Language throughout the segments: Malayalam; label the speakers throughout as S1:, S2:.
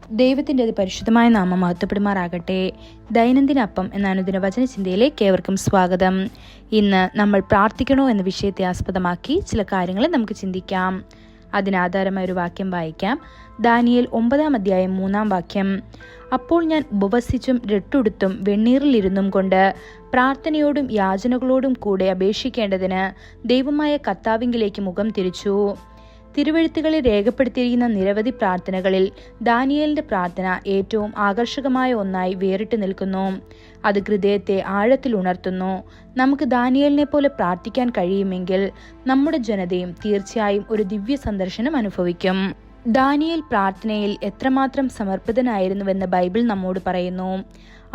S1: ദൈവത്തിൻ്റെ പരിശുദ്ധമായ നാമം മഹത്വപ്പെടുമാറാകട്ടെ. ദൈനംദിന അപ്പം എന്ന അനുദിന വചനചിന്തയിലേക്ക് ഏവർക്കും സ്വാഗതം. ഇന്ന് നമ്മൾ പ്രാർത്ഥിക്കണോ എന്ന വിഷയത്തെ ആസ്പദമാക്കി ചില കാര്യങ്ങൾ നമുക്ക് ചിന്തിക്കാം. അതിനാധാരമായ ഒരു വാക്യം വായിക്കാം. ദാനിയേൽ 9 3 അപ്പോൾ ഞാൻ ഉപവസിച്ചും രട്ടുടുത്തും വെണ്ണീറിലിരുന്നും കൊണ്ട് പ്രാർത്ഥനയോടും യാചനകളോടും കൂടെ അപേക്ഷിക്കേണ്ടതിന് ദൈവമായ കർത്താവിങ്കിലേക്ക് മുഖം തിരിച്ചു. തിരുവെഴുത്തുകളിൽ രേഖപ്പെടുത്തിയിരിക്കുന്ന നിരവധി പ്രാർത്ഥനകളിൽ ദാനിയേലിന്റെ പ്രാർത്ഥന ഏറ്റവും ആകർഷകമായ ഒന്നായി വേറിട്ട് നിൽക്കുന്നു. അത് ഹൃദയത്തെ ആഴത്തിൽ ഉണർത്തുന്നു. നമുക്ക് ദാനിയേലിനെ പോലെ പ്രാർത്ഥിക്കാൻ കഴിയുമെങ്കിൽ നമ്മുടെ ജനതയും തീർച്ചയായും ഒരു ദിവ്യ സന്ദർശനം അനുഭവിക്കും. ദാനിയേൽ പ്രാർത്ഥനയിൽ എത്രമാത്രം സമർപ്പിതനായിരുന്നുവെന്ന് ബൈബിൾ നമ്മോട് പറയുന്നു.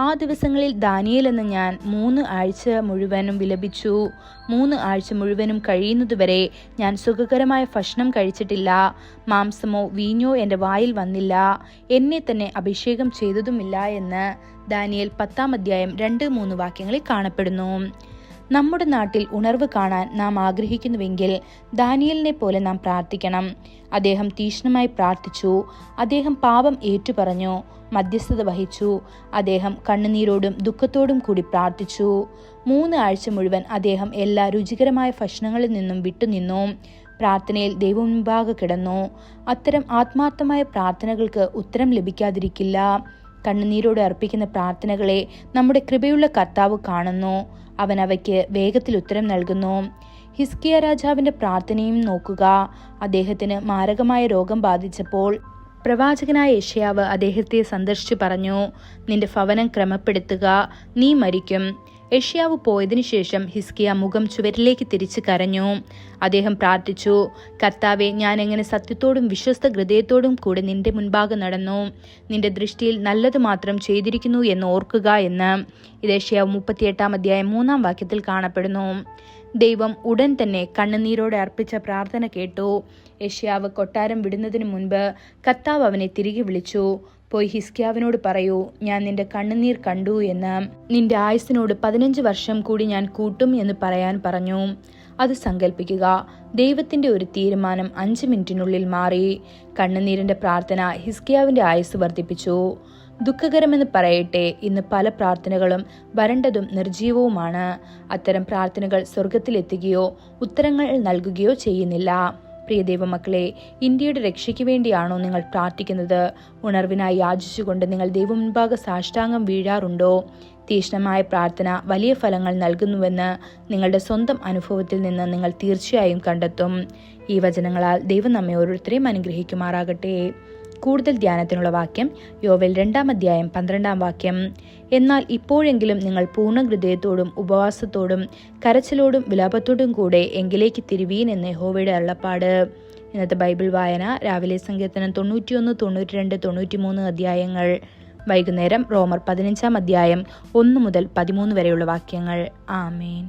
S1: ആ ദിവസങ്ങളിൽ ദാനിയേൽ എന്ന ഞാൻ 3 ആഴ്ച മുഴുവനും വിലപിച്ചു. 3 ആഴ്ച മുഴുവനും കഴിയുന്നതുവരെ ഞാൻ സുഖകരമായ ഭക്ഷണം കഴിച്ചിട്ടില്ല. മാംസമോ വീഞ്ഞോ എൻ്റെ വായിൽ വന്നില്ല. എന്നെ തന്നെ അഭിഷേകം ചെയ്തതുമില്ല എന്ന് ദാനിയേൽ 10 2-3 വാക്യങ്ങളിൽ കാണപ്പെടുന്നു. നമ്മുടെ നാട്ടിൽ ഉണർവ് കാണാൻ നാം ആഗ്രഹിക്കുന്നുവെങ്കിൽ ദാനിയേലിനെ പോലെ നാം പ്രാർത്ഥിക്കണം. അദ്ദേഹം തീക്ഷ്ണമായി പ്രാർത്ഥിച്ചു. അദ്ദേഹം പാപം ഏറ്റുപറഞ്ഞു, മധ്യസ്ഥത വഹിച്ചു. അദ്ദേഹം കണ്ണുനീരോടും ദുഃഖത്തോടും കൂടി പ്രാർത്ഥിച്ചു. 3 ആഴ്ച മുഴുവൻ അദ്ദേഹം എല്ലാ രുചികരമായ ഭക്ഷണങ്ങളിൽ നിന്നും വിട്ടുനിന്നു. പ്രാർത്ഥനയിൽ ദൈവമുൻപാകെ കിടന്നു. അത്തരം ആത്മാർത്ഥമായ പ്രാർത്ഥനകൾക്ക് ഉത്തരം ലഭിക്കാതിരിക്കില്ല. കണ്ണുനീരോടെ അർപ്പിക്കുന്ന പ്രാർത്ഥനകളെ നമ്മുടെ കൃപയുള്ള കർത്താവ് കാണുന്നു. അവൻ അവയ്ക്ക് വേഗത്തിൽ ഉത്തരം നൽകുന്നു. ഹിസ്കിയ രാജാവിന്റെ പ്രാർത്ഥനയും നോക്കുക. അദ്ദേഹത്തിന് മാരകമായ രോഗം ബാധിച്ചപ്പോൾ പ്രവാചകനായ യെശയ്യാവ് അദ്ദേഹത്തെ സന്ദർശിച്ചു പറഞ്ഞു, നിന്റെ ഭവനം ക്രമപ്പെടുത്തുക, നീ മരിക്കും. യെശയ്യാവ് പോയതിനു ശേഷം ഹിസ്കിയ മുഖം ചുവരിലേക്ക് തിരിച്ച് കരഞ്ഞു. അദ്ദേഹം പ്രാർത്ഥിച്ചു, കർത്താവെ, ഞാൻ എങ്ങനെ സത്യത്തോടും വിശ്വസ്ത ഹൃദയത്തോടും കൂടെ നിന്റെ മുൻപാകെ നടന്നു. നിന്റെ ദൃഷ്ടിയിൽ നല്ലത് മാത്രം ചെയ്തിരിക്കുന്നു എന്ന് ഓർക്കുക എന്ന്. ഇത് യെശയ്യാവ് 38 3 കാണപ്പെടുന്നു. ദൈവം ഉടൻ തന്നെ കണ്ണുനീരോടെ അർപ്പിച്ച പ്രാർത്ഥന കേട്ടു. യെശയ്യാവ് കൊട്ടാരം വിടുന്നതിന് മുൻപ് കർത്താവ് അവനെ തിരികെ വിളിച്ചു. പോയി ഹിസ്കിയാവിനോട് പറയൂ, ഞാൻ നിന്റെ കണ്ണുനീർ കണ്ടു എന്ന്. നിന്റെ ആയുസ്സിനോട് 15 വർഷം കൂടി ഞാൻ കൂട്ടും എന്ന് പറയാൻ പറഞ്ഞു. അത് സങ്കല്പിക്കുക. ദൈവത്തിന്റെ ഒരു തീരുമാനം 5 മിനിറ്റിനുള്ളിൽ മാറി. കണ്ണുനീരിന്റെ പ്രാർത്ഥന ഹിസ്കിയാവിന്റെ ആയുസ് വർദ്ധിപ്പിച്ചു. ദുഃഖകരമെന്ന് പറയട്ടെ, ഇന്ന് പല പ്രാർത്ഥനകളും വരണ്ടതും നിർജീവവുമാണ്. അത്തരം പ്രാർത്ഥനകൾ സ്വർഗത്തിലെത്തുകയോ ഉത്തരങ്ങൾ നൽകുകയോ ചെയ്യുന്നില്ല. പ്രിയ ദൈവമക്കളെ, ഇന്ത്യയുടെ രക്ഷയ്ക്ക് വേണ്ടിയാണോ നിങ്ങൾ പ്രാർത്ഥിക്കുന്നത്? ഉണർവിനായി യാചിച്ചുകൊണ്ട് നിങ്ങൾ ദൈവം മുൻപാകെ സാഷ്ടാംഗം വീഴാറുണ്ടോ? തീക്ഷ്ണമായ പ്രാർത്ഥന വലിയ ഫലങ്ങൾ നൽകുന്നുവെന്ന് നിങ്ങളുടെ സ്വന്തം അനുഭവത്തിൽ നിന്ന് നിങ്ങൾ തീർച്ചയായും കണ്ടെത്തും. ഈ വചനങ്ങളാൽ ദൈവം നമ്മെ ഓരോരുത്തരെയും അനുഗ്രഹിക്കുമാറാകട്ടെ. കൂടുതൽ ധ്യാനത്തിനുള്ള വാക്യം യോവേൽ 2 12 എന്നാൽ ഇപ്പോഴെങ്കിലും നിങ്ങൾ പൂർണ്ണ ഹൃദയത്തോടും ഉപവാസത്തോടും കരച്ചിലോടും വിലാപത്തോടും കൂടെ എങ്കിലേക്ക് തിരുവീൻ എന്ന് യഹോവയുടെ അരുളപ്പാട്. ഇന്നത്തെ ബൈബിൾ വായന രാവിലെ സങ്കീർത്തനം 91, 92, 93 അധ്യായങ്ങൾ. വൈകുന്നേരം റോമർ 15 1 മുതൽ 13 വരെയുള്ള വാക്യങ്ങൾ. ആമേൻ.